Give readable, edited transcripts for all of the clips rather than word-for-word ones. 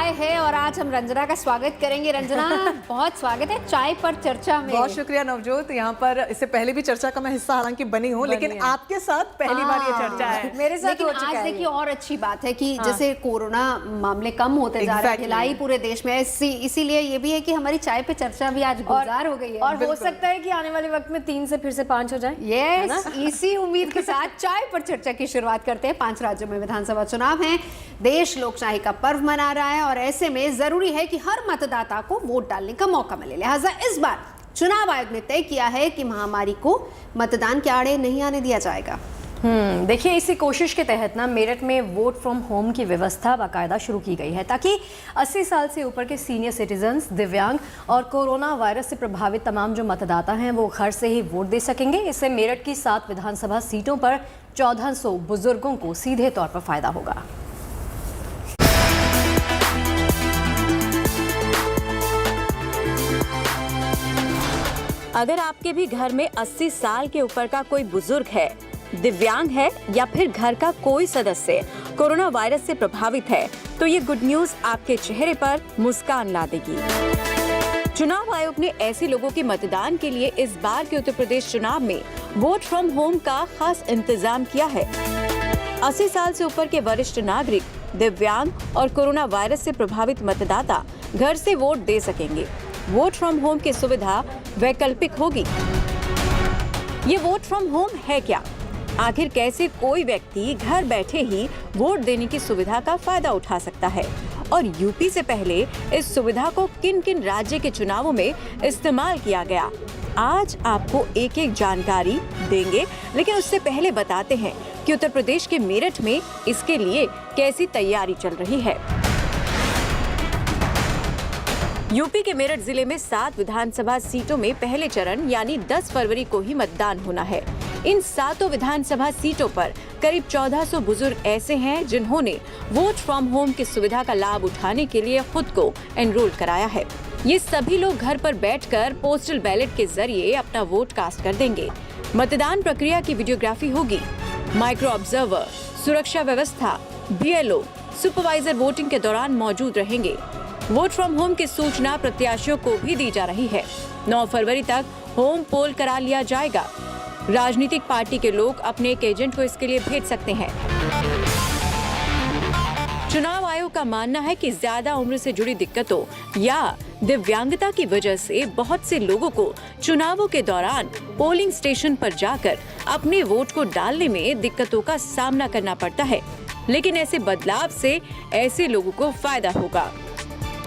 चाय है और आज हम रंजना का स्वागत करेंगे। रंजना, बहुत स्वागत है चाय पर चर्चा में। बहुत शुक्रिया नवजोत। यहाँ पर इससे पहले भी चर्चा का मैं हिस्सा हालांकि बनी हूँ, लेकिन आपके साथ पहली बार ये चर्चा है। मेरे साथ हो चुका है। आज देखिए और अच्छी बात है कि जैसे कोरोना मामले कम होते जा रहे हैं ढिलाई पूरे देश में, इसीलिए ये भी है कि हमारी चाय पे चर्चा भी आज गुलजार हो गई है और हो सकता है कि आने वाले वक्त में 3 से फिर से 5 हो जाए। यस, इसी उम्मीद के साथ चाय पर चर्चा की शुरुआत करते हैं। 5 राज्यों में विधानसभा चुनाव हैं, देश लोकशाही का पर्व मना रहा है और ऐसे में जरूरी है कि हर मतदाता को वोट डालने का मौका मिले। लिहाजा इस बार चुनाव आयोग ने तय किया है कि महामारी को मतदान के आड़े नहीं आने दिया जाएगा। देखिए, इसी कोशिश के तहत ना मेरठ में वोट फ्रॉम होम की व्यवस्था बाकायदा शुरू की गई है ताकि 80 साल से ऊपर के सीनियर सिटीजन्स, दिव्यांग और कोरोना वायरस से प्रभावित तमाम जो मतदाता हैं वो घर से ही वोट दे सकेंगे। इससे मेरठ की 7 विधानसभा सीटों पर 1400 बुजुर्गों को सीधे तौर पर फायदा होगा। अगर आपके भी घर में 80 साल के ऊपर का कोई बुजुर्ग है, दिव्यांग है या फिर घर का कोई सदस्य कोरोना वायरस से प्रभावित है, तो ये गुड न्यूज आपके चेहरे पर मुस्कान ला देगी। चुनाव आयोग ने ऐसे लोगों के मतदान के लिए इस बार के उत्तर प्रदेश चुनाव में वोट फ्रॉम होम का खास इंतजाम किया है। 80 साल से ऊपर के वरिष्ठ नागरिक, दिव्यांग और कोरोना वायरस से प्रभावित मतदाता घर से वोट दे सकेंगे। वोट फ्रॉम होम की सुविधा वैकल्पिक होगी। ये वोट फ्रॉम होम है क्या? आखिर कैसे कोई व्यक्ति घर बैठे ही वोट देने की सुविधा का फायदा उठा सकता है और यूपी से पहले इस सुविधा को किन किन राज्य के चुनावों में इस्तेमाल किया गया, आज आपको एक एक जानकारी देंगे। लेकिन उससे पहले बताते हैं कि उत्तर प्रदेश के मेरठ में इसके लिए कैसी तैयारी चल रही है। यूपी के मेरठ जिले में 7 विधानसभा सीटों में पहले चरण यानी 10 फरवरी को ही मतदान होना है। इन 7 विधानसभा सीटों पर करीब 1400 बुजुर्ग ऐसे हैं जिन्होंने वोट फ्रॉम होम की सुविधा का लाभ उठाने के लिए खुद को एनरोल कराया है। ये सभी लोग घर पर बैठकर पोस्टल बैलेट के जरिए अपना वोट कास्ट कर देंगे। मतदान प्रक्रिया की वीडियोग्राफी होगी। माइक्रो ऑब्जर्वर, सुरक्षा व्यवस्था, BLO, सुपरवाइजर वोटिंग के दौरान मौजूद रहेंगे। वोट फ्रॉम होम की सूचना प्रत्याशियों को भी दी जा रही है। 9 फरवरी तक होम पोल करा लिया जाएगा। राजनीतिक पार्टी के लोग अपने एक एजेंट को इसके लिए भेज सकते हैं। चुनाव आयोग का मानना है कि ज्यादा उम्र से जुड़ी दिक्कतों या दिव्यांगता की वजह से बहुत से लोगों को चुनावों के दौरान पोलिंग स्टेशन पर जाकर अपने वोट को डालने में दिक्कतों का सामना करना पड़ता है। लेकिन ऐसे बदलाव से ऐसे लोगों को फायदा होगा।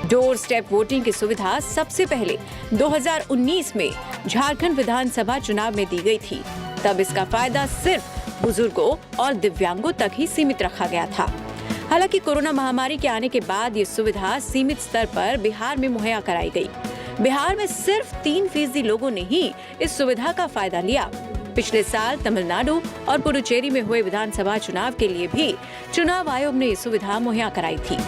डोर स्टेप वोटिंग की सुविधा सबसे पहले 2019 में झारखंड विधानसभा चुनाव में दी गई थी। तब इसका फायदा सिर्फ बुजुर्गों और दिव्यांगों तक ही सीमित रखा गया था। हालांकि कोरोना महामारी के आने के बाद ये सुविधा सीमित स्तर पर बिहार में मुहैया कराई गई। बिहार में सिर्फ 3% लोगों ने ही इस सुविधा का फायदा लिया। पिछले साल तमिलनाडु और पुडुचेरी में हुए विधानसभा चुनाव के लिए भी चुनाव आयोग ने ये सुविधा मुहैया कराई थी।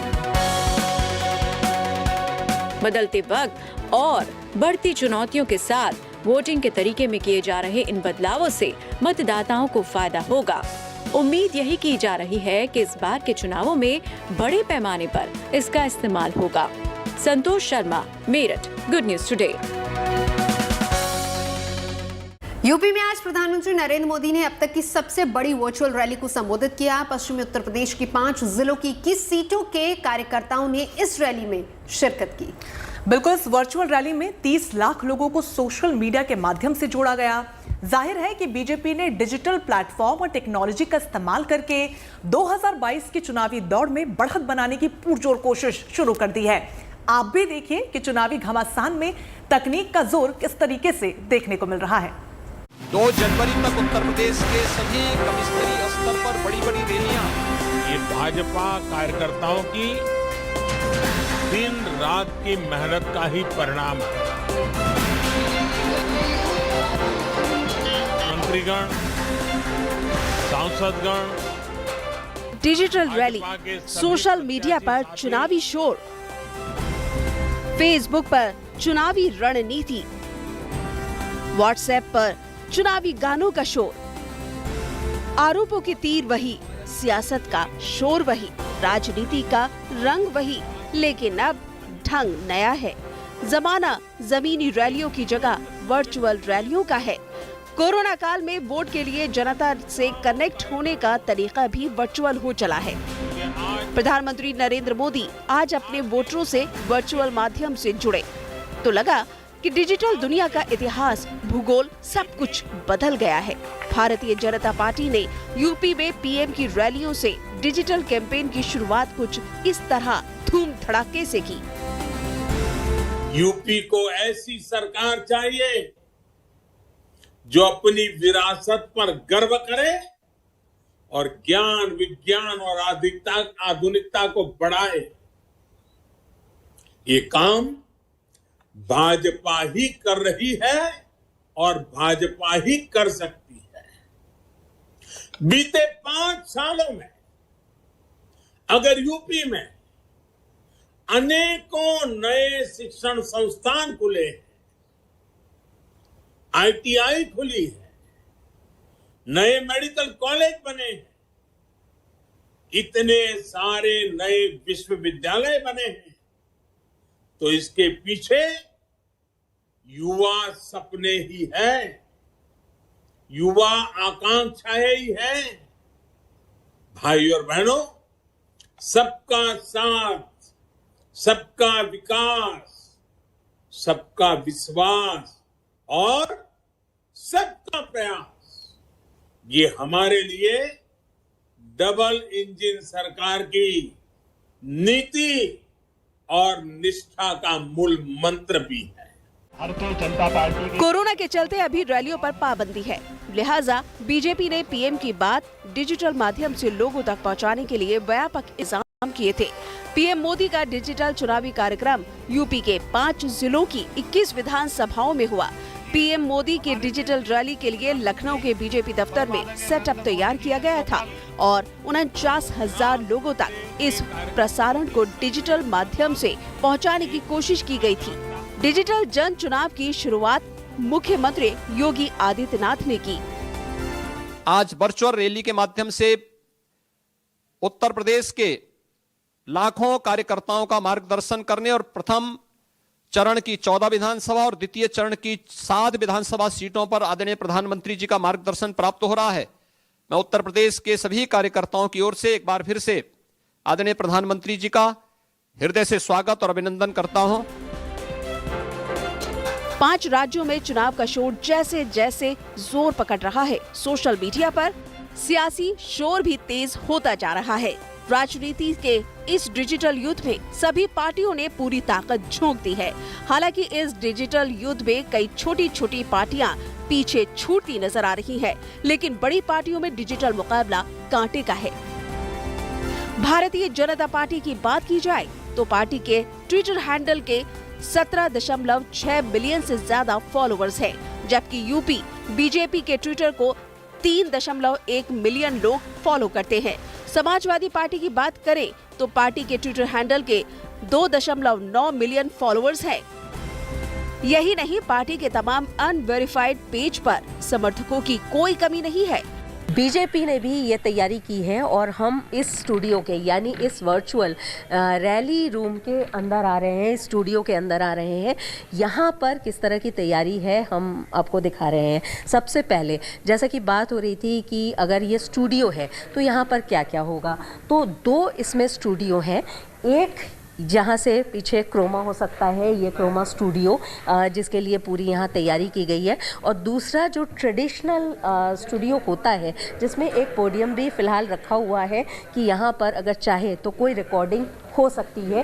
बदलते वक्त और बढ़ती चुनौतियों के साथ वोटिंग के तरीके में किए जा रहे इन बदलावों से मतदाताओं को फायदा होगा। उम्मीद यही की जा रही है कि इस बार के चुनावों में बड़े पैमाने पर इसका इस्तेमाल होगा। Santosh Sharma, Meerut, good news today. UP में आज प्रधानमंत्री नरेंद्र मोदी ने अब तक की सबसे बड़ी वर्चुअल रैली को संबोधित किया। पश्चिमी उत्तर प्रदेश की 5 जिलों की 21 सीटों के कार्यकर्ताओं ने इस रैली में शिरकत की। बिल्कुल, इस वर्चुअल रैली में 30 लाख लोगों को सोशल मीडिया के माध्यम से जोड़ा गया। जाहिर है कि बीजेपी ने डिजिटल प्लेटफॉर्म और टेक्नोलॉजी का इस्तेमाल करके 2022 की चुनावी दौड़ में बढ़त बनाने की पुरजोर कोशिश शुरू कर दी है। आप भी देखिए कि चुनावी घमासान में तकनीक का जोर किस तरीके से देखने को मिल रहा है। 2 जनवरी तक उत्तर प्रदेश के सभी कमिश्नरी स्तर पर बड़ी बड़ी रैलियां। ये भाजपा कार्यकर्ताओं की दिन रात की मेहनत का ही परिणाम है। मंत्रीगण, सांसदगण, डिजिटल रैली, सोशल मीडिया पर चुनावी शोर, फेसबुक पर चुनावी रणनीति, व्हाट्सएप पर चुनावी गानों का शोर, आरोपों के तीर वही, सियासत का शोर वही, राजनीति का रंग वही, लेकिन अब ढंग नया है। जमाना जमीनी रैलियों की जगह वर्चुअल रैलियों का है। कोरोना काल में वोट के लिए जनता से कनेक्ट होने का तरीका भी वर्चुअल हो चला है। प्रधानमंत्री नरेंद्र मोदी आज अपने वोटरों से वर्चुअल माध्यम से जुड़े तो लगा कि डिजिटल दुनिया का इतिहास, भूगोल सब कुछ बदल गया है। भारतीय जनता पार्टी ने यूपी में पीएम की रैलियों से डिजिटल कैंपेन की शुरुआत कुछ इस तरह धूम धड़ाके से की। यूपी को ऐसी सरकार चाहिए जो अपनी विरासत पर गर्व करे और ज्ञान, विज्ञान और आधुनिकता को बढ़ाए। ये काम भाजपा ही कर रही है और भाजपा ही कर सकती है। बीते 5 सालों में अगर यूपी में अनेकों नए शिक्षण संस्थान खुले हैं, ITI खुली है, नए मेडिकल कॉलेज बने हैं, इतने सारे नए विश्वविद्यालय बने हैं, तो इसके पीछे युवा सपने ही है, युवा आकांक्षाएं ही है। भाई और बहनों, सबका साथ, सबका विकास, सबका विश्वास और सबका प्रयास, ये हमारे लिए डबल इंजन सरकार की नीति और निष्ठा का मूल मंत्र भी है। भारतीय जनता पार्टी कोरोना के चलते अभी रैलियों पर पाबंदी है, लिहाजा बीजेपी ने पीएम की बात डिजिटल माध्यम से लोगों तक पहुंचाने के लिए व्यापक इंतजाम किए थे। पीएम मोदी का डिजिटल चुनावी कार्यक्रम यूपी के 5 जिलों की 21 विधानसभाओं में हुआ। पीएम मोदी के डिजिटल रैली के लिए लखनऊ के बीजेपी दफ्तर में सेटअप तैयार किया गया था और 49,000 लोगों तक इस प्रसारण को डिजिटल माध्यम से पहुंचाने की कोशिश की गई थी। डिजिटल जन चुनाव की शुरुआत मुख्यमंत्री योगी आदित्यनाथ ने की। आज वर्चुअल रैली के माध्यम से उत्तर प्रदेश के लाखों कार्यकर्ताओं का मार्गदर्शन करने और प्रथम चरण की 14 विधानसभा और द्वितीय चरण की 7 विधानसभा सीटों पर आदरणीय प्रधानमंत्री जी का मार्गदर्शन प्राप्त हो रहा है। मैं उत्तर प्रदेश के सभी कार्यकर्ताओं की ओर से एक बार फिर से आदरणीय प्रधानमंत्री जी का हृदय से स्वागत और अभिनंदन करता हूं। 5 राज्यों में चुनाव का शोर जैसे जैसे जोर पकड़ रहा है, सोशल मीडिया पर सियासी शोर भी तेज होता जा रहा है। राजनीति के इस डिजिटल युद्ध में सभी पार्टियों ने पूरी ताकत झोंक दी है। हालांकि इस डिजिटल युद्ध में कई छोटी छोटी पार्टियां पीछे छूटती नजर आ रही हैं, लेकिन बड़ी पार्टियों में डिजिटल मुकाबला कांटे का है। भारतीय जनता पार्टी की बात की जाए तो पार्टी के ट्विटर हैंडल के 17.6 मिलियन से ज्यादा फॉलोअर्स हैं, जबकि यूपी बीजेपी के ट्विटर को 3.1 मिलियन लोग फॉलो करते हैं। समाजवादी पार्टी की बात करें तो पार्टी के ट्विटर हैंडल के 2.9 मिलियन फॉलोअर्स हैं। यही नहीं, पार्टी के तमाम अनवेरिफाइड पेज पर समर्थकों की कोई कमी नहीं है। बीजेपी ने भी ये तैयारी की है और हम इस स्टूडियो के यानी इस वर्चुअल रैली रूम के अंदर आ रहे हैं, स्टूडियो के अंदर आ रहे हैं। यहाँ पर किस तरह की तैयारी है हम आपको दिखा रहे हैं। सबसे पहले जैसा कि बात हो रही थी कि अगर ये स्टूडियो है तो यहाँ पर क्या क्या होगा, तो 2 इसमें स्टूडियो हैं। एक जहाँ से पीछे क्रोमा हो सकता है, ये क्रोमा स्टूडियो जिसके लिए पूरी यहाँ तैयारी की गई है, और दूसरा जो ट्रेडिशनल स्टूडियो होता है जिसमें एक पोडियम भी फिलहाल रखा हुआ है कि यहाँ पर अगर चाहे तो कोई रिकॉर्डिंग हो सकती है।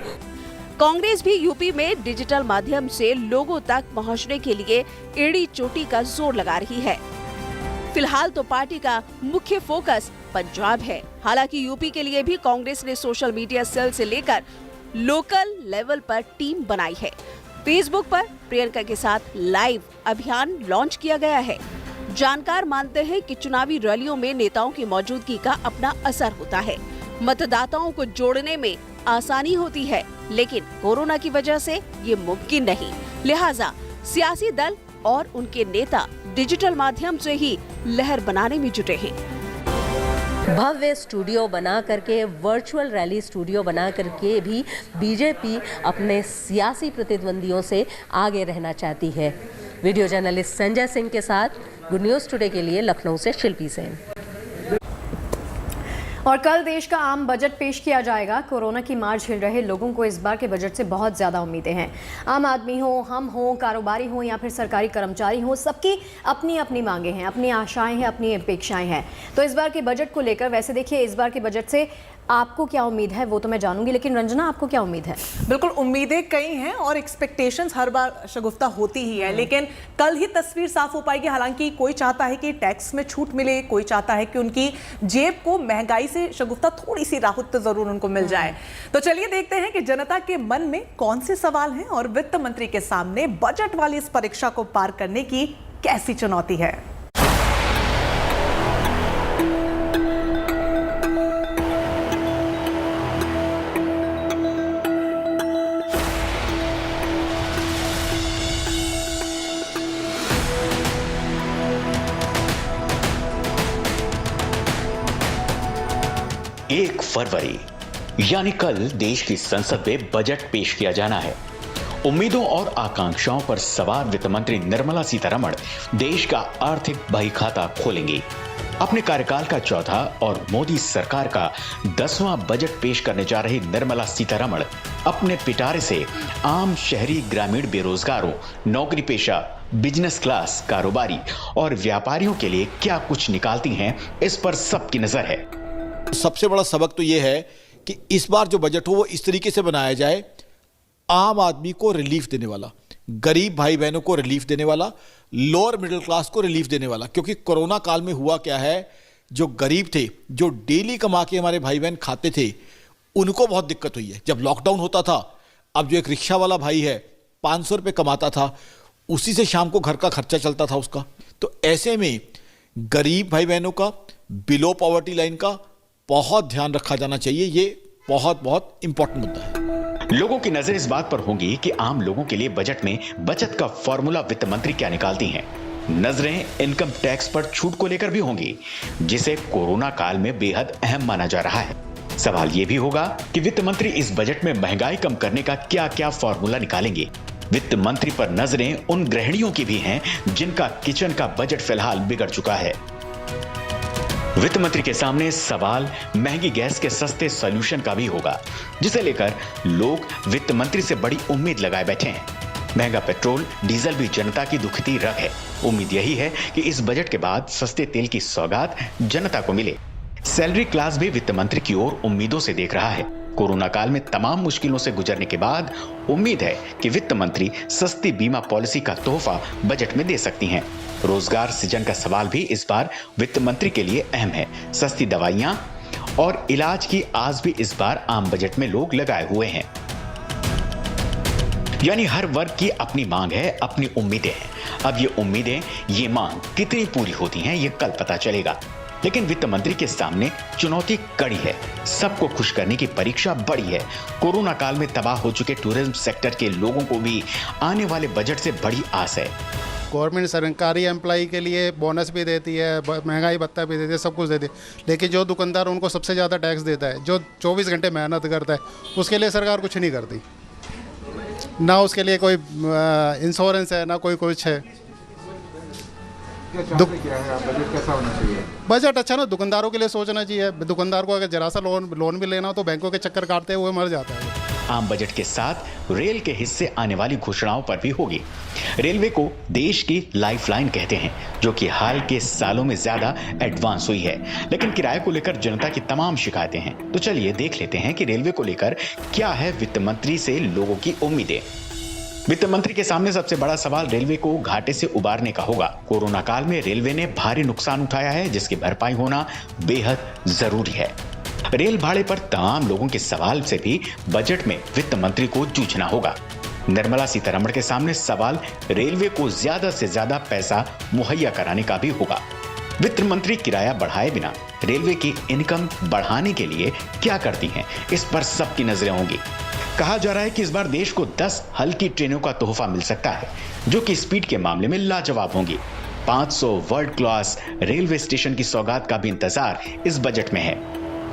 कांग्रेस भी यूपी में डिजिटल माध्यम से लोगों तक पहुँचने के लिए एड़ी चोटी का जोर लगा रही है। फिलहाल तो पार्टी का मुख्य फोकस पंजाब है। हालांकि यूपी के लिए भी कांग्रेस ने सोशल मीडिया सेल से लेकर लोकल लेवल पर टीम बनाई है। फेसबुक पर प्रियंका के साथ लाइव अभियान लॉन्च किया गया है। जानकार मानते हैं कि चुनावी रैलियों में नेताओं की मौजूदगी का अपना असर होता है, मतदाताओं को जोड़ने में आसानी होती है, लेकिन कोरोना की वजह से ये मुमकिन नहीं। लिहाजा सियासी दल और उनके नेता डिजिटल माध्यम से ही लहर बनाने में जुटे हैं। भव्य स्टूडियो बना करके, वर्चुअल रैली स्टूडियो बना करके भी बीजेपी अपने सियासी प्रतिद्वंदियों से आगे रहना चाहती है। वीडियो जर्नलिस्ट संजय सिंह के साथ गुड न्यूज़ टुडे के लिए लखनऊ से शिल्पी सेन। और कल देश का आम बजट पेश किया जाएगा। कोरोना की मार झेल रहे लोगों को इस बार के बजट से बहुत ज़्यादा उम्मीदें हैं। आम आदमी हो, हम हो, कारोबारी हो या फिर सरकारी कर्मचारी हो, सबकी अपनी अपनी मांगे हैं, अपनी आशाएं हैं, अपनी अपेक्षाएं हैं। तो इस बार के बजट को लेकर वैसे देखिए, इस बार के बजट से आपको क्या उम्मीद है वो तो मैं जानूंगी, लेकिन रंजना आपको क्या उम्मीद है? बिल्कुल, उम्मीदें कई हैं और एक्सपेक्टेशंस हर बार शगुफ्ता होती ही है, लेकिन कल ही तस्वीर साफ हो पाएगी। हालांकि कोई चाहता है कि टैक्स में छूट मिले, कोई चाहता है कि उनकी जेब को महंगाई से शगुफ्ता थोड़ी सी राहत तो जरूर उनको मिल जाए। तो चलिए देखते हैं कि जनता के मन में कौन से सवाल हैं और वित्त मंत्री के सामने बजट वाली इस परीक्षा को पार करने की कैसी चुनौती है। एक फरवरी यानी कल देश की संसद में बजट पेश किया जाना है। उम्मीदों और आकांक्षाओं पर सवार वित्त मंत्री निर्मला सीतारमण देश का आर्थिक बही खाता खोलेंगी। अपने कार्यकाल का चौथा और मोदी सरकार का 10वां बजट पेश करने जा रही निर्मला सीतारमण अपने पिटारे से आम शहरी ग्रामीण बेरोजगारों, नौकरी पेशा, बिजनेस क्लास, कारोबारी और व्यापारियों के लिए क्या कुछ निकालती हैं, इस पर सबकी नजर है। सबसे बड़ा सबक तो यह है कि इस बार जो बजट हो वो इस तरीके से बनाया जाए, आम आदमी को रिलीफ देने वाला, गरीब भाई बहनों को रिलीफ देने वाला, लोअर मिडिल क्लास को रिलीफ देने वाला। क्योंकि कोरोना काल में हुआ क्या है, जो गरीब थे, जो डेली कमा के हमारे भाई बहन खाते थे, उनको बहुत दिक्कत हुई है। जब लॉकडाउन होता था, अब जो एक रिक्शा वाला भाई है 500 रुपये कमाता था, उसी से शाम को घर का खर्चा चलता था उसका। तो ऐसे में गरीब भाई बहनों का, बिलो पॉवर्टी लाइन का बहुत ध्यान रखा जाना चाहिए। ये बहुत बहुत इंपॉर्टेंट मुद्दा है। लोगों की नजर इस बात पर होगी कि आम लोगों के लिए बजट में बचत का फॉर्मूला वित्त मंत्री क्या निकालती हैं। नजरें इनकम टैक्स पर छूट को लेकर भी होंगी, जिसे कोरोना काल में बेहद अहम माना जा रहा है। सवाल यह भी होगा कि वित्त मंत्री इस बजट में महंगाई कम करने का क्या क्या फॉर्मूला निकालेंगे। वित्त मंत्री पर नजरें उन गृहिणियों की भी हैं जिनका किचन का बजट फिलहाल बिगड़ चुका है। वित्त मंत्री के सामने सवाल महंगी गैस के सस्ते सॉल्यूशन का भी होगा, जिसे लेकर लोग वित्त मंत्री से बड़ी उम्मीद लगाए बैठे हैं। महंगा पेट्रोल, डीजल भी जनता की दुखती रग है। उम्मीद यही है कि इस बजट के बाद सस्ते तेल की सौगात जनता को मिले। सैलरी क्लास भी वित्त मंत्री की ओर उम्मीदों से देख रहा है। कोरोना काल में तमाम मुश्किलों से गुजरने के बाद उम्मीद है कि वित्त मंत्री सस्ती बीमा पॉलिसी का तोहफा बजट में दे सकती हैं। रोजगार सृजन का सवाल भी इस बार वित्त मंत्री के लिए अहम है। सस्ती दवाइयां और इलाज की आस भी इस बार आम बजट में लोग लगाए हुए हैं। यानी हर वर्ग की अपनी मांग है, अपनी उम्मीदें हैं। अब ये उम्मीदें, ये मांग कितनी पूरी होती हैं, ये कल पता चलेगा। लेकिन वित्त मंत्री के सामने चुनौती कड़ी है। सबको खुश करने की परीक्षा बड़ी है। कोरोना काल में तबाह हो चुके टूरिज्म सेक्टर के लोगों को भी आने वाले बजट से बड़ी आस है। गवर्नमेंट सरकारी एम्प्लॉई के लिए बोनस भी देती है, महंगाई भत्ता भी देती है, सब कुछ देती है, लेकिन जो दुकानदार उनको सबसे ज़्यादा टैक्स देता है, जो 24 घंटे मेहनत करता है, उसके लिए सरकार कुछ नहीं करती। ना उसके लिए कोई इंश्योरेंस है, ना कोई कुछ है। बजट अच्छा ना दुकानदारों के लिए सोचना चाहिए। दुकानदार को अगर जरा सा लोन भी लेना हो तो बैंकों के चक्कर काटते हुए मर जाता है। आम बजट के साथ रेल के हिस्से आने वाली घोषणाओं पर भी होगी। रेलवे को देश की लाइफलाइन कहते हैं, जो कि हाल के सालों में ज्यादा एडवांस हुई है। लेकिन किराए को लेकर जनता की तमाम शिकायतें हैं। तो चलिए देख लेते हैं कि रेलवे को लेकर क्या है वित्त मंत्री से लोगों की उम्मीदें। वित्त मंत्री के सामने सबसे बड़ा सवाल रेलवे को घाटे से उबारने का होगा। कोरोना काल में रेलवे ने भारी नुकसान उठाया है, जिसकी भरपाई होना बेहद जरूरी है। रेल भाड़े पर तमाम लोगों के सवाल से भी बजट में वित्त मंत्री को जूझना होगा। निर्मला सीतारमण के सामने सवाल रेलवे को ज्यादा से ज्यादा पैसा मुहैया कराने का भी होगा। वित्त मंत्री किराया बढ़ाए बिना रेलवे की इनकम बढ़ाने के लिए क्या करती हैं, इस पर सबकी नजरें होंगी। कहा जा रहा है कि इस बार देश को 10 हल्की ट्रेनों का तोहफा मिल सकता है, जो कि स्पीड के मामले में लाजवाब होंगी। 500 वर्ल्ड क्लास रेलवे स्टेशन की सौगात का भी इंतजार इस बजट में है।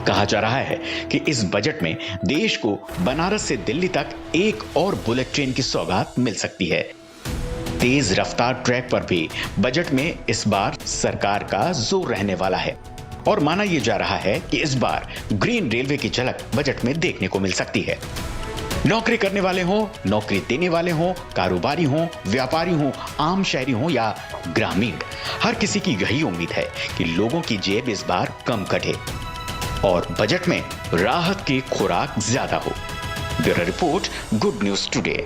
कहा जा रहा है कि इस बजट में देश को बनारस से दिल्ली तक एक और बुलेट ट्रेन की सौगात मिल सकती है। तेज रफ्तार ट्रैक पर भी बजट में इस बार सरकार का जोर रहने वाला है और माना यह जा रहा है कि इस बार ग्रीन रेलवे की झलक बजट में देखने को मिल सकती है। नौकरी करने वाले हों, नौकरी देने वाले हों, कारोबारी हों, व्यापारी हों, आम शहरी हों या ग्रामीण, हर किसी की यही उम्मीद है कि लोगों की जेब इस बार कम कटे और बजट में राहत की खुराक ज्यादा हो। Bureau report, good news today.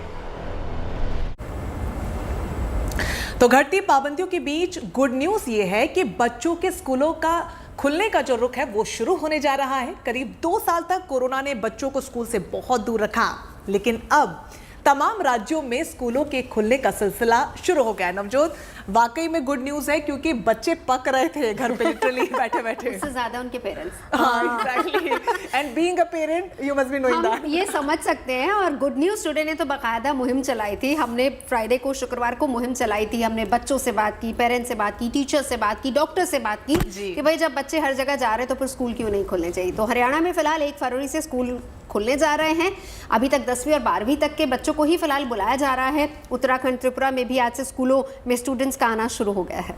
तो घटती पाबंदियों के बीच गुड न्यूज ये है कि बच्चों के स्कूलों का खुलने का जो रुख है वो शुरू होने जा रहा है। करीब 2 साल तक कोरोना ने बच्चों को स्कूल से बहुत दूर रखा, लेकिन अब तमाम राज्यों में स्कूलों के खुलने का सिलसिला शुरू हो गया। नवजोत, वाकई में गुड न्यूज है क्योंकि बच्चे पक रहे थे घर पे लिटरली बैठे बैठे। उससे ज्यादा उनके पेरेंट्स। हाँ, exactly. And being a parent you must be knowing that. ये समझ सकते हैं। और गुड न्यूज टुडे ने तो बाकायदा मुहिम चलाई थी। हमने फ्राइडे को, शुक्रवार को मुहिम चलाई थी। हमने बच्चों से बात की, पेरेंट्स से बात की, टीचर से बात की, डॉक्टर से बात की कि भाई जब बच्चे हर जगह जा रहे हैं तो फिर स्कूल क्यों नहीं खुलने चाहिए। तो हरियाणा में फिलहाल 1 फरवरी से स्कूल खुलने जा रहे हैं। अभी तक 10वीं और 12वीं तक के बच्चों को ही फिलहाल बुलाया जा रहा है। उत्तराखंड, त्रिपुरा में भी आज से स्कूलों में स्टूडेंट्स का आना शुरू हो गया है।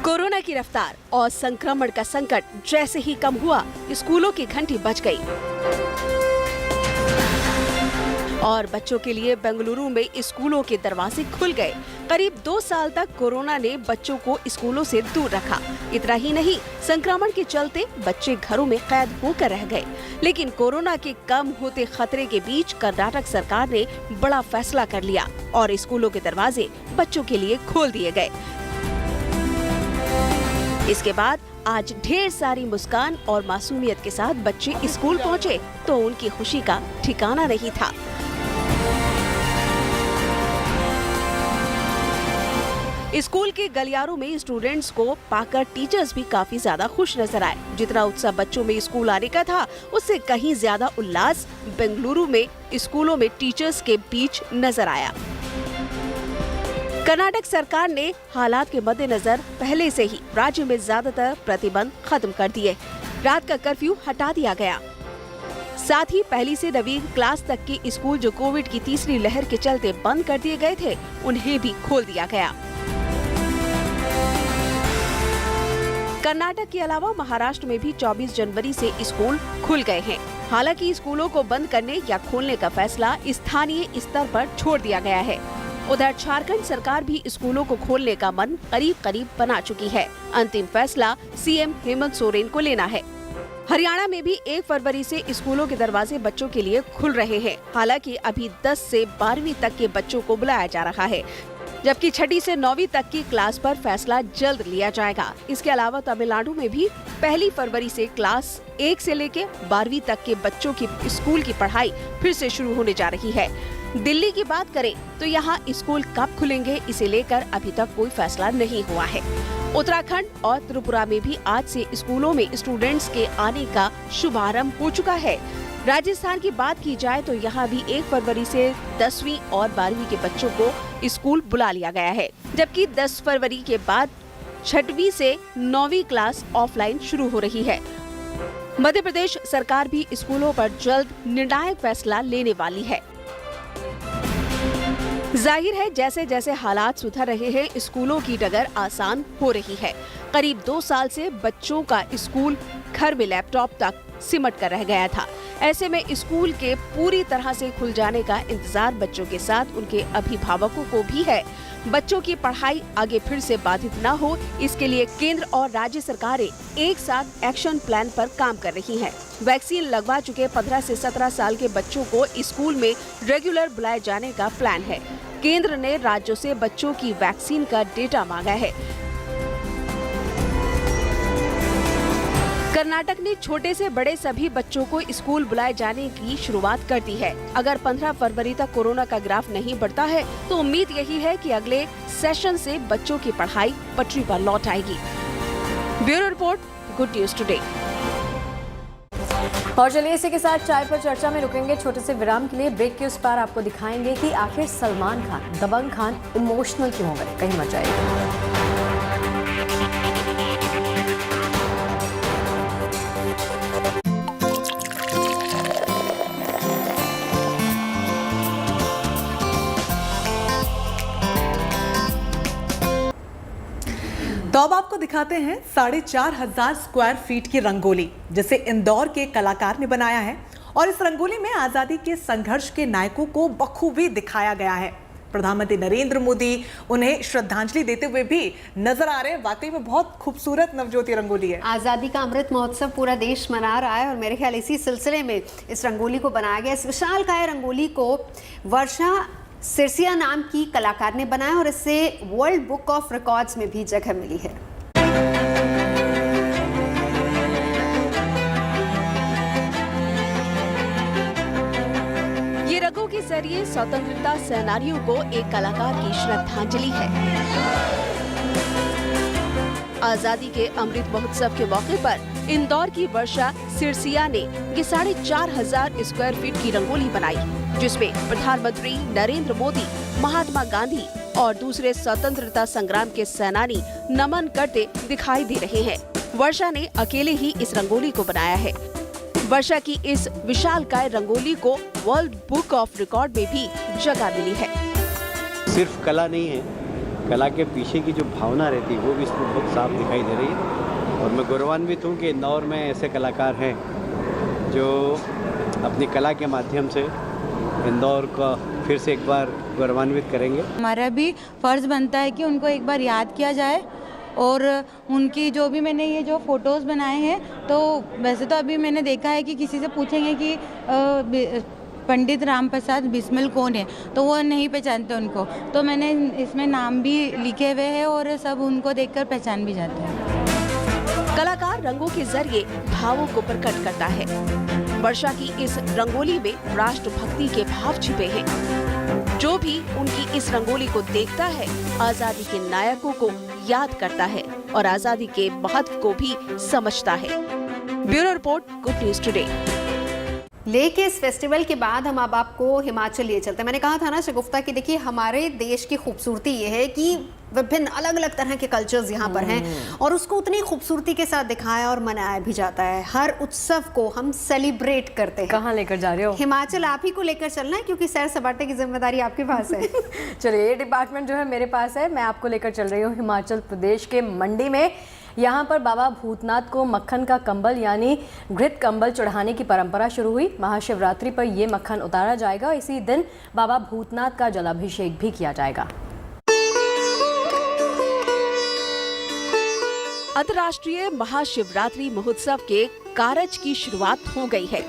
कोरोना की रफ्तार और संक्रमण का संकट जैसे ही कम हुआ, स्कूलों की घंटी बज गई और बच्चों के लिए बेंगलुरु में स्कूलों के दरवाजे खुल गए। करीब 2 साल तक कोरोना ने बच्चों को स्कूलों से दूर रखा। इतना ही नहीं, संक्रमण के चलते बच्चे घरों में कैद होकर रह गए। लेकिन कोरोना के कम होते खतरे के बीच कर्नाटक सरकार ने बड़ा फैसला कर लिया और स्कूलों के दरवाजे बच्चों के लिए खोल दिए गए। इसके बाद आज ढेर सारी मुस्कान और मासूमियत के साथ बच्चे स्कूल पहुँचे तो उनकी खुशी का ठिकाना नहीं था। स्कूल के गलियारों में स्टूडेंट्स को पाकर टीचर्स भी काफी ज्यादा खुश नजर आए। जितना उत्साह बच्चों में स्कूल आने का था, उससे कहीं ज्यादा उल्लास बेंगलुरु में स्कूलों में टीचर्स के बीच नजर आया। कर्नाटक सरकार ने हालात के मद्देनजर पहले से ही राज्य में ज्यादातर प्रतिबंध खत्म कर दिए। रात का कर्फ्यू हटा दिया गया। साथ ही 1ली से 9वीं क्लास तक के स्कूल जो कोविड की तीसरी लहर के चलते बंद कर दिए गए थे, उन्हें भी खोल दिया गया। कर्नाटक के अलावा महाराष्ट्र में भी 24 जनवरी से स्कूल खुल गए हैं। हालांकि स्कूलों को बंद करने या खोलने का फैसला स्थानीय स्तर पर छोड़ दिया गया है। उधर झारखंड सरकार भी स्कूलों को खोलने का मन करीब बना चुकी है। अंतिम फैसला सीएम हेमंत सोरेन को लेना है। हरियाणा में भी 1 फरवरी से स्कूलों के दरवाजे बच्चों के लिए खुल रहे हैं। हालांकि अभी 10 से 12वीं तक के बच्चों को बुलाया जा रहा है, जबकि 6ठी से 9वीं तक की क्लास पर फैसला जल्द लिया जाएगा। इसके अलावा तमिलनाडु में भी 1 फरवरी से क्लास 1 से लेकर 12वीं तक के बच्चों की स्कूल की पढ़ाई फिर से शुरू होने जा रही है। दिल्ली की बात करें तो यहाँ स्कूल कब खुलेंगे, इसे लेकर अभी तक कोई फैसला नहीं हुआ है। उत्तराखंड और त्रिपुरा में भी आज से स्कूलों में स्टूडेंट्स के आने का शुभारंभ हो चुका है। राजस्थान की बात की जाए तो यहाँ भी 1 फरवरी से 10वीं और 12वीं के बच्चों को स्कूल बुला लिया गया है, जबकि 10 फरवरी के बाद 6वीं से 9वीं क्लास ऑफलाइन शुरू हो रही है। मध्य प्रदेश सरकार भी स्कूलों पर जल्द निर्णायक फैसला लेने वाली है। जाहिर है जैसे जैसे हालात सुधर रहे हैं, स्कूलों की डगर आसान हो रही है। करीब 2 साल से बच्चों का स्कूल घर में लैपटॉप तक सिमट कर रह गया था। ऐसे में स्कूल के पूरी तरह से खुल जाने का इंतजार बच्चों के साथ उनके अभिभावकों को भी है। बच्चों की पढ़ाई आगे फिर से बाधित न हो, इसके लिए केंद्र और राज्य सरकारें एक साथ एक्शन प्लान पर काम कर रही हैं। वैक्सीन लगवा चुके 15 से 17 साल के बच्चों को स्कूल में रेगुलर बुलाए जाने का प्लान है। केंद्र ने राज्यों से बच्चों की वैक्सीन का डेटा मांगा है। कर्नाटक ने छोटे से बड़े सभी बच्चों को स्कूल बुलाए जाने की शुरुआत कर दी है। अगर 15 फरवरी तक कोरोना का ग्राफ नहीं बढ़ता है तो उम्मीद यही है कि अगले सेशन से बच्चों की पढ़ाई पटरी पर लौट आएगी। Bureau report, good news today. और चलिए इसी के साथ चाय पर चर्चा में रुकेंगे छोटे से विराम के लिए। ब्रेक के उस पार आपको दिखाएंगे कि आखिर सलमान खान, दबंग खान इमोशनल क्यों हो गए। कहीं मत जाइए। तो अब आपको दिखाते हैं 4,500 स्क्वायर फीट की रंगोली जिसे इंदौर के कलाकार ने बनाया है। और इस रंगोली में आजादी के संघर्ष के नायकों को बखूबी दिखाया गया है। प्रधानमंत्री नरेंद्र मोदी उन्हें श्रद्धांजलि देते हुए भी नजर आ रहे हैं। वाकई में बहुत खूबसूरत नवज्योति रंगोली है। आज़ादी का अमृत महोत्सव पूरा देश मना रहा है और मेरे ख्याल इसी सिलसिले में इस रंगोली को बनाया गया। इस विशालकाय रंगोली को वर्षा सिरसिया नाम की कलाकार ने बनाया और इससे वर्ल्ड बुक ऑफ रिकॉर्ड्स में भी जगह मिली है। ये रंगों के जरिए स्वतंत्रता सेनानियों को एक कलाकार की श्रद्धांजलि है। आजादी के अमृत महोत्सव के मौके पर इंदौर की वर्षा सिरसिया ने ये 4,500 स्क्वायर फीट की रंगोली बनाई, जिसमें प्रधानमंत्री नरेंद्र मोदी, महात्मा गांधी और दूसरे स्वतंत्रता संग्राम के सेनानी नमन करते दिखाई दे रहे हैं। वर्षा ने अकेले ही इस रंगोली को बनाया है। वर्षा की इस विशालकाय रंगोली को वर्ल्ड बुक ऑफ रिकॉर्ड में भी जगह मिली है। सिर्फ कला नहीं है, कला के पीछे की जो भावना रहती है वो भी इसमें बहुत साफ दिखाई दे रही है। और मैं गौरवान्वित हूँ कि इंदौर में ऐसे कलाकार हैं जो अपनी कला के माध्यम से इंदौर का फिर से एक बार गौरवान्वित करेंगे। हमारा भी फर्ज बनता है कि उनको एक बार याद किया जाए और उनकी जो भी मैंने ये जो फोटोज़ बनाए हैं, तो वैसे तो अभी मैंने देखा है कि किसी से पूछेंगे कि पंडित राम प्रसाद बिस्मिल कौन है, तो वो नहीं पहचानते उनको, तो मैंने इसमें नाम भी लिखे हुए हैं और सब उनको देखकर पहचान भी जाते हैं। कलाकार रंगों के जरिए भावों को प्रकट करता है। वर्षा की इस रंगोली में राष्ट्रभक्ति के भाव छिपे हैं। जो भी उनकी इस रंगोली को देखता है, आजादी के नायकों को याद करता है और आजादी के महत्व को भी समझता है। Bureau report, good news today. लेके इस फेस्टिवल के बाद हम अब आपको हिमाचल लिए चलते हैं। मैंने कहा था ना शगुफ्ता कि देखिए हमारे देश की खूबसूरती ये है कि विभिन्न अलग अलग तरह के कल्चर्स यहाँ पर हैं और उसको उतनी खूबसूरती के साथ दिखाया और मनाया भी जाता है। हर उत्सव को हम सेलिब्रेट करते हैं। कहाँ लेकर जा रहे हो? हिमाचल आप ही को लेकर चलना है क्योंकि सैर सपाटे की जिम्मेदारी आपके पास है। चलिए, ये डिपार्टमेंट जो है मेरे पास है। मैं आपको लेकर चल रही हूँ हिमाचल प्रदेश के मंडी में। यहाँ पर बाबा भूतनाथ को मक्खन का कंबल यानी घृत कंबल चढ़ाने की परंपरा शुरू हुई। महाशिवरात्रि पर ये मक्खन उतारा जाएगा। इसी दिन बाबा भूतनाथ का जलाभिषेक भी किया जाएगा। अंतर्राष्ट्रीय महाशिवरात्रि महोत्सव के कारज की शुरुआत हो गई है।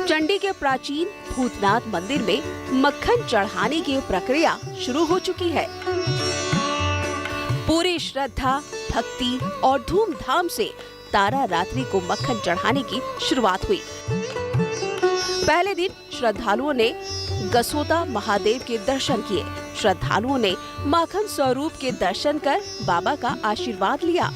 चंडी के प्राचीन भूतनाथ मंदिर में मक्खन चढ़ाने की प्रक्रिया शुरू हो चुकी है। पूरी श्रद्धा, भक्ति और धूमधाम से तारा रात्रि को मक्खन चढ़ाने की शुरुआत हुई। पहले दिन श्रद्धालुओं ने गसोता महादेव के दर्शन किए। श्रद्धालुओं ने माखन स्वरूप के दर्शन कर बाबा का आशीर्वाद लिया।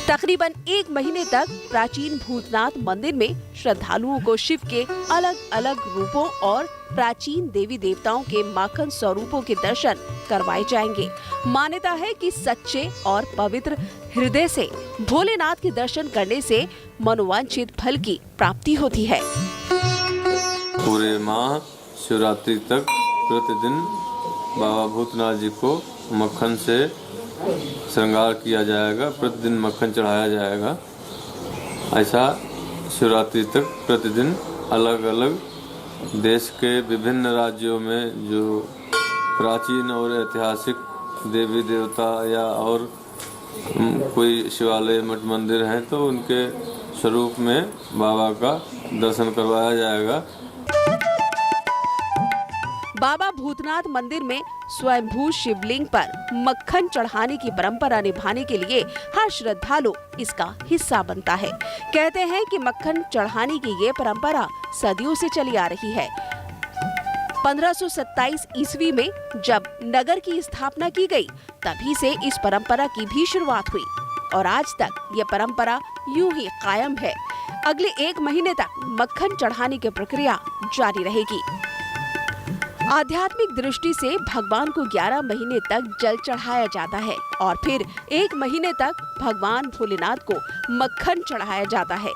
तकरीबन 1 महीने तक प्राचीन भूतनाथ मंदिर में श्रद्धालुओं को शिव के अलग अलग रूपों और प्राचीन देवी देवताओं के माखन स्वरूपों के दर्शन करवाए जाएंगे। मान्यता है कि सच्चे और पवित्र हृदय से भोलेनाथ के दर्शन करने से मनोवांछित फल की प्राप्ति होती है। पूरे माह शिवरात्रि तक प्रतिदिन बाबा भूतनाथ जी को मक्खन से श्रृंगार किया जाएगा, प्रतिदिन मक्खन चढ़ाया जाएगा। ऐसा शिवरात्रि तक प्रतिदिन अलग अलग देश के विभिन्न राज्यों में जो प्राचीन और ऐतिहासिक देवी देवता या और कोई शिवालय मठ मंदिर हैं तो उनके स्वरूप में बाबा का दर्शन करवाया जाएगा। बाबा भूतनाथ मंदिर में स्वयंभू शिवलिंग पर मक्खन चढ़ाने की परंपरा निभाने के लिए हर श्रद्धालु इसका हिस्सा बनता है। कहते हैं कि मक्खन चढ़ाने की ये परंपरा सदियों से चली आ रही है। 1527 ईस्वी में जब नगर की स्थापना की गई, तभी से इस परंपरा की भी शुरुआत हुई। और आज तक ये परंपरा यूं ही कायम है। अगले 1 महीने तक मक्खन चढ़ाने की प्रक्रिया जारी रहेगी। आध्यात्मिक दृष्टि से भगवान को 11 महीने तक जल चढ़ाया जाता है और फिर 1 महीने तक भगवान भोलेनाथ को मक्खन चढ़ाया जाता है।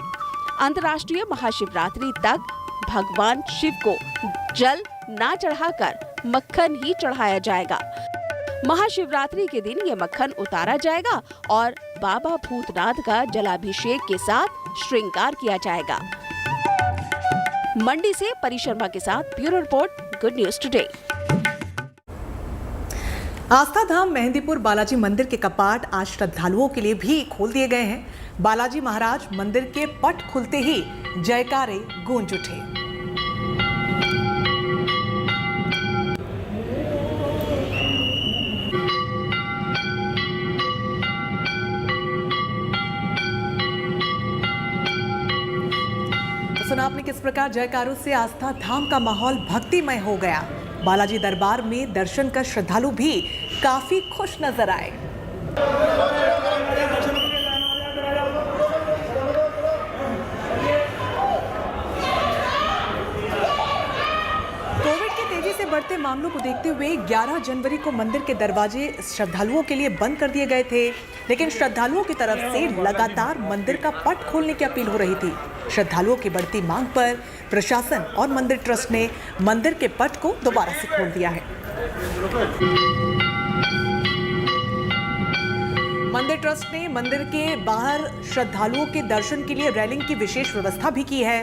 अंतर्राष्ट्रीय महाशिवरात्रि तक भगवान शिव को जल ना चढ़ाकर मक्खन ही चढ़ाया जाएगा। महाशिवरात्रि के दिन ये मक्खन उतारा जाएगा और बाबा भूतनाथ का जलाभिषेक के साथ श्रृंगार किया जाएगा। मंडी से परी शर्मा के साथ bureau report, good news today. आस्था धाम मेहंदीपुर बालाजी मंदिर के कपाट आज श्रद्धालुओं के लिए भी खोल दिए गए हैं। बालाजी महाराज मंदिर के पट खुलते ही जयकारे गूंज उठे। सुना आपने किस प्रकार जयकारों से आस्था धाम का माहौल भक्तिमय हो गया। बालाजी दरबार में दर्शन कर श्रद्धालु भी काफी खुश नजर आए। कोविड के तेजी से बढ़ते मामलों को देखते हुए 11 जनवरी को मंदिर के दरवाजे श्रद्धालुओं के लिए बंद कर दिए गए थे, लेकिन श्रद्धालुओं की तरफ से लगातार मंदिर का पट खोलने की अपील हो रही थी। श्रद्धालुओं की बढ़ती मांग पर प्रशासन और मंदिर ट्रस्ट ने मंदिर के पट को दोबारा से खोल दिया है। मंदिर ट्रस्ट ने मंदिर के बाहर श्रद्धालुओं के दर्शन के लिए रेलिंग की विशेष व्यवस्था भी की है।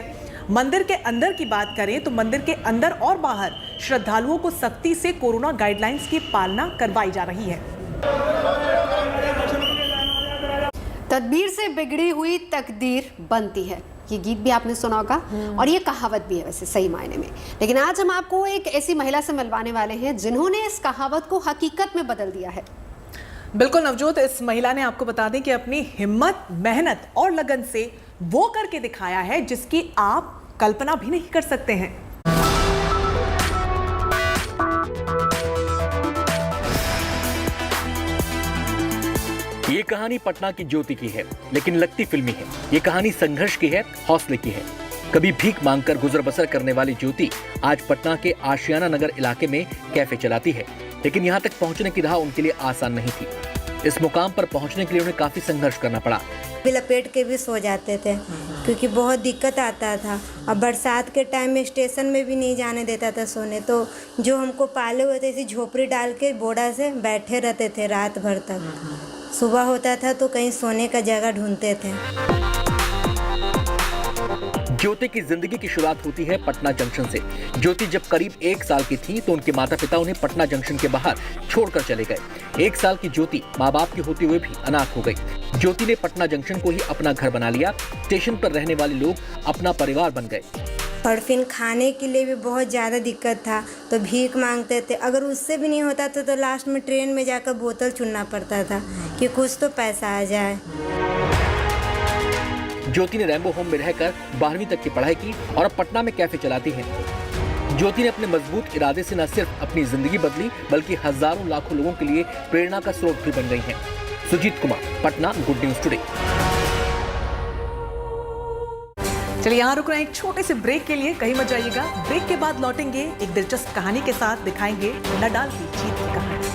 मंदिर के अंदर की बात करें तो मंदिर के अंदर और बाहर श्रद्धालुओं को सख्ती से कोरोना गाइडलाइंस की पालना करवाई जा रही है। तदबीर से बिगड़ी हुई तकदीर बनती है, ये गीत भी आपने सुना होगा और ये कहावत भी है वैसे सही मायने में। लेकिन आज हम आपको एक ऐसी महिला से मिलवाने वाले हैं जिन्होंने इस कहावत को हकीकत में बदल दिया है। बिल्कुल नवजोत, इस महिला ने आपको बता दें कि अपनी हिम्मत, मेहनत और लगन से वो करके दिखाया है जिसकी आप कल्पना भी नहीं कर सकते हैं। ये कहानी पटना की ज्योति की है, लेकिन लगती फिल्मी है। ये कहानी संघर्ष की है, हौसले की है। कभी भीख मांगकर गुजर बसर करने वाली ज्योति आज पटना के आशियाना नगर इलाके में कैफे चलाती है, लेकिन यहाँ तक पहुँचने की राह उनके लिए आसान नहीं थी। इस मुकाम पर पहुँचने के लिए उन्हें काफी संघर्ष करना पड़ा। लपेट के भी सो जाते थे क्योंकि बहुत दिक्कत आता था। अब बरसात के टाइम में स्टेशन में भी नहीं जाने देता था सोने, तो जो हमको पाले हुए थे इसी झोपड़ी डाल के बोड़ा से बैठे रहते थे रात भर तक। सुबह होता था तो कहीं सोने का जगह ढूंढते थे। ज्योति की जिंदगी की शुरुआत होती है पटना जंक्शन से। ज्योति जब करीब 1 साल की थी तो उनके माता पिता उन्हें पटना जंक्शन के बाहर छोड़कर चले गए। 1 साल की ज्योति माँ बाप की होते हुए भी अनाथ हो गई। ज्योति ने पटना जंक्शन को ही अपना घर बना लिया। स्टेशन पर रहने वाले लोग अपना परिवार बन गए। और फिर खाने के लिए भी बहुत ज़्यादा दिक्कत था, तो भीख मांगते थे। अगर उससे भी नहीं होता तो लास्ट में ट्रेन में जाकर बोतल चुनना पड़ता था कि कुछ तो पैसा आ जाए। ज्योति ने रैम्बो होम में रहकर 12वीं तक की पढ़ाई की और अब पटना में कैफे चलाती हैं। ज्योति ने अपने मजबूत इरादे से न सिर्फ अपनी जिंदगी बदली बल्कि हजारों लाखों लोगों के लिए प्रेरणा का स्रोत भी बन गई हैं। Sujit Kumar, Patna, good news today. चलिए यहाँ रुक रहे हैं एक छोटे से ब्रेक के लिए, कहीं मत जाइएगा। ब्रेक के बाद लौटेंगे एक दिलचस्प कहानी के साथ, दिखाएंगे नडाल की जीत की कहानी।